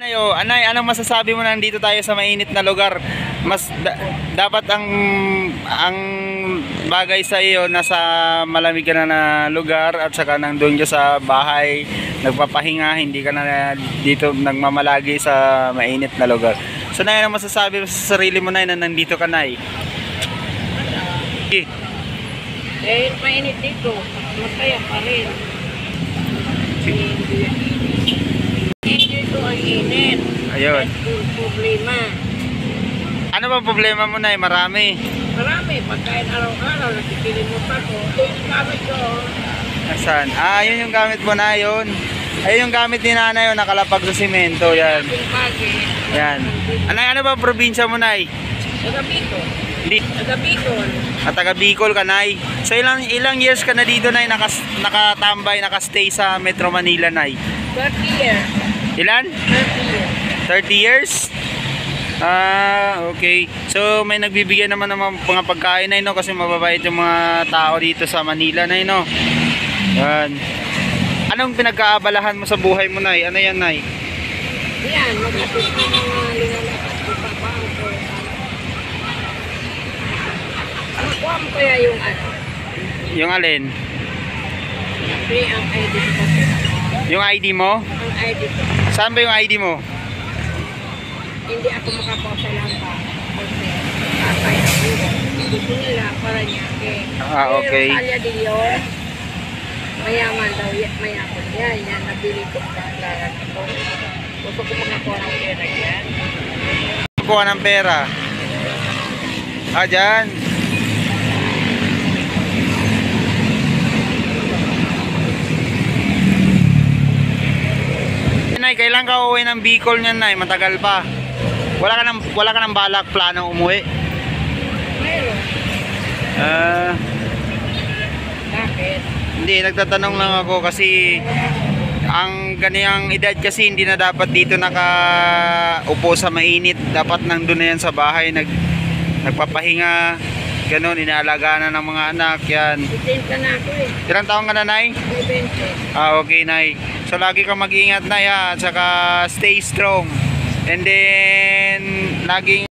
Anay, anong masasabi mo na nandito tayo sa mainit na lugar? Dapat ang bagay sa iyo nasa malamig ka na lugar at saka nandun ka sa bahay nagpapahinga, hindi ka na dito nagmamalagi sa mainit na lugar. So Nay, anong masasabi mo sa sarili mo na nandito ka, Nay? Dahil mainit dito, masaya pa rin. Hindi ito ang init. Ayun. Problema. Ano ba problema mo, Nay? Marami. Marami. Pagkain araw-araw, nakikilimot ako. Yung gamit ko. Nasaan? Yun yung gamit mo na yun. Ayun yung gamit ni Nanay, yun, nakalapag sa simento. Yan. Yan. Anay, ano ba probinsya mo, Nay? Taga Bicol. Hindi. Taga Bicol. Taga Bicol ka, Nay. So ilang years ka na dito, Nay, nakatambay, nakastay sa Metro Manila, Nay? 30 years. Ilan? 30 years. 30 years? Okay. So may nagbibigyan naman ng mga pagkain, Nay, no? Kasi mababait yung mga tao dito sa Manila, Nay, no? Yan. Anong pinagkaabalahan mo sa buhay mo, Nay? Ano yan, Nay? Yan, mag-apit ng mga linalakas ko pa ko. Nakuha mo kaya yung ano? Yung alin? Free ang ID ko. Yung ID mo? Ang ID ko. Saan ba yung ID mo? Hindi ako makaposa lang pa. Kasi patay ako. Gusto nila para niya. Okay. Pero Rosalia de Leon, mayaman daw yan. Mayaman yan. Yan, nabili ko sa laran ako. Gusto ko makakuha ng pera yan. Kuha ng pera. Dyan. Nay, kailan ka uuwi ng Bicol niyan, Nay? Matagal pa. Wala ka ng balak, planong umuwi? Meron. Bakit? Hindi, nagtatanong lang ako kasi ang ganiyang edad kasi hindi na dapat dito nakaupo sa mainit. Dapat nandun na yan sa bahay, nagpapahinga, ganun, inaalagaan na ng mga anak, yan. 15 na ako eh. Ilang taong ka na, Nay? 20. Okay, Nay. So lagi kang mag-ingat, Nay, at saka stay strong. And then laging